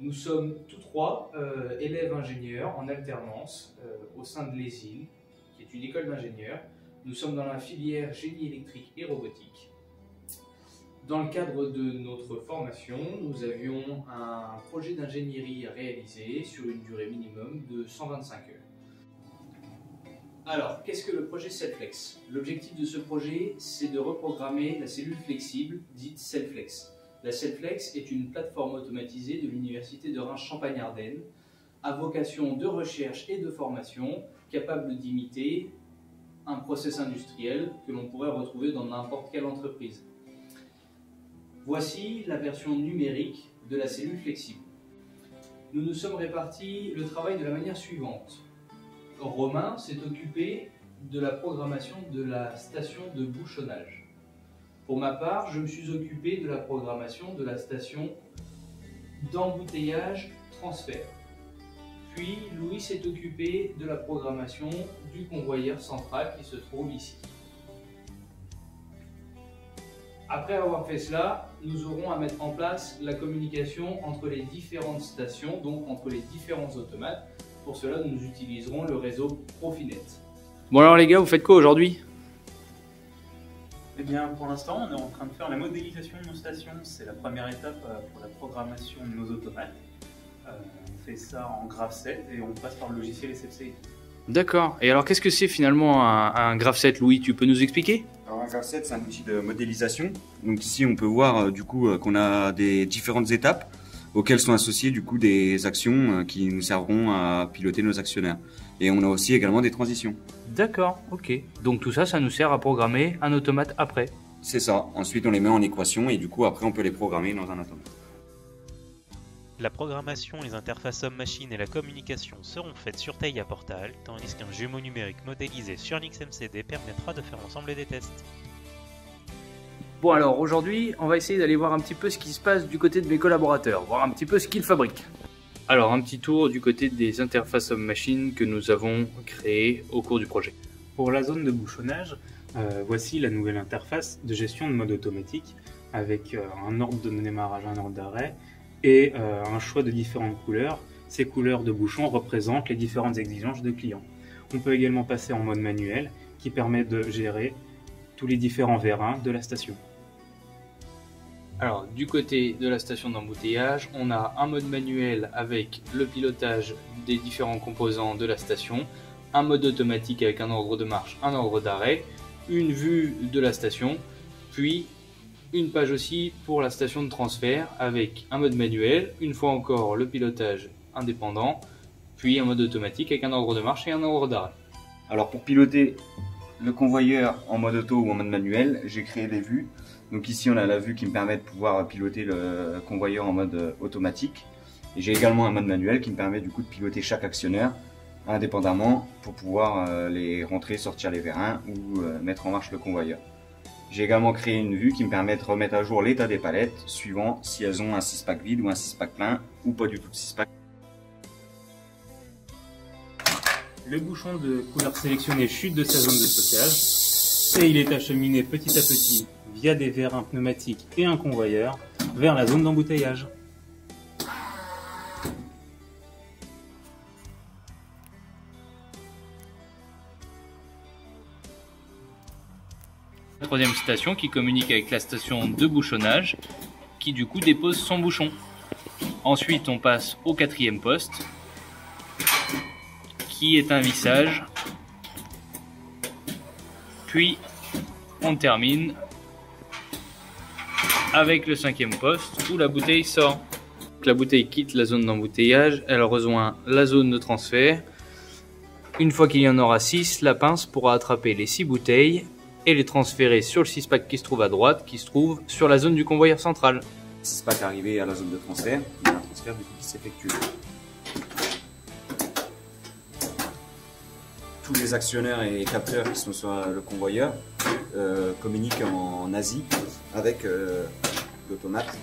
Nous sommes tous trois élèves ingénieurs en alternance au sein de l'ESIL, qui est une école d'ingénieurs. Nous sommes dans la filière génie électrique et robotique. Dans le cadre de notre formation, nous avions un projet d'ingénierie à réaliser sur une durée minimum de 125 heures. Alors, qu'est-ce que le projet CellFlex? L'objectif de ce projet, c'est de reprogrammer la cellule flexible, dite CellFlex. La CellFlex est une plateforme automatisée de l'Université de Reims-Champagne-Ardenne à vocation de recherche et de formation, capable d'imiter un process industriel que l'on pourrait retrouver dans n'importe quelle entreprise. Voici la version numérique de la cellule flexible. Nous nous sommes répartis le travail de la manière suivante. Romain s'est occupé de la programmation de la station de bouchonnage. Pour ma part, je me suis occupé de la programmation de la station d'embouteillage transfert. Puis Louis s'est occupé de la programmation du convoyeur central qui se trouve ici. Après avoir fait cela, nous aurons à mettre en place la communication entre les différentes stations, donc entre les différents automates. Pour cela, nous utiliserons le réseau Profinet. Bon alors les gars, vous faites quoi aujourd'hui? Eh bien, pour l'instant, on est en train de faire la modélisation de nos stations. C'est la première étape pour la programmation de nos automates. On fait ça en Graph7 et on passe par le logiciel SFC. D'accord. Et alors, qu'est-ce que c'est finalement un Graph7, Louis? Tu peux nous expliquer? Alors, un Graph7, c'est un outil de modélisation. Donc ici, on peut voir du coup qu'on a des différentes étapes auxquelles sont associées du coup des actions qui nous serviront à piloter nos actionnaires. Et on a aussi également des transitions. D'accord, ok. Donc tout ça, ça nous sert à programmer un automate après. C'est ça. Ensuite, on les met en équation et du coup, après, on peut les programmer dans un automate. La programmation, les interfaces homme-machine et la communication seront faites sur Teia Portal, tandis qu'un jumeau numérique modélisé sur NixMCD permettra de faire ensemble des tests. Bon alors, aujourd'hui, on va essayer d'aller voir un petit peu ce qui se passe du côté de mes collaborateurs, voir un petit peu ce qu'ils fabriquent. Alors, un petit tour du côté des interfaces homme-machine que nous avons créées au cours du projet. Pour la zone de bouchonnage, voici la nouvelle interface de gestion de mode automatique avec un ordre de démarrage, un ordre d'arrêt et un choix de différentes couleurs. Ces couleurs de bouchons représentent les différentes exigences de clients. On peut également passer en mode manuel qui permet de gérer tous les différents vérins de la station. Alors, du côté de la station d'embouteillage, on a un mode manuel avec le pilotage des différents composants de la station, un mode automatique avec un ordre de marche, un ordre d'arrêt, une vue de la station, puis une page aussi pour la station de transfert avec un mode manuel, une fois encore le pilotage indépendant, puis un mode automatique avec un ordre de marche et un ordre d'arrêt. Alors, pour piloter le convoyeur en mode auto ou en mode manuel, j'ai créé des vues. Donc ici, on a la vue qui me permet de pouvoir piloter le convoyeur en mode automatique. Et j'ai également un mode manuel qui me permet du coup de piloter chaque actionnaire indépendamment pour pouvoir les rentrer, sortir les vérins ou mettre en marche le convoyeur. J'ai également créé une vue qui me permet de remettre à jour l'état des palettes suivant si elles ont un 6-pack vide ou un 6-pack plein ou pas du tout de 6-pack. Le bouchon de couleur sélectionnée chute de sa zone de stockage et il est acheminé petit à petit via des vérins pneumatiques et un convoyeur vers la zone d'embouteillage. La troisième station qui communique avec la station de bouchonnage qui du coup dépose son bouchon. Ensuite on passe au quatrième poste qui est un vissage, puis on termine avec le cinquième poste où la bouteille sort. La bouteille quitte la zone d'embouteillage, elle rejoint la zone de transfert. Une fois qu'il y en aura 6, la pince pourra attraper les 6 bouteilles et les transférer sur le 6-pack qui se trouve à droite, qui se trouve sur la zone du convoyeur central. 6-pack arrivé à la zone de transfert, il y a un transfert du coup qui s'effectue. Tous les actionnaires et capteurs qui sont sur le convoyeur communiquent en ASI avec l'automate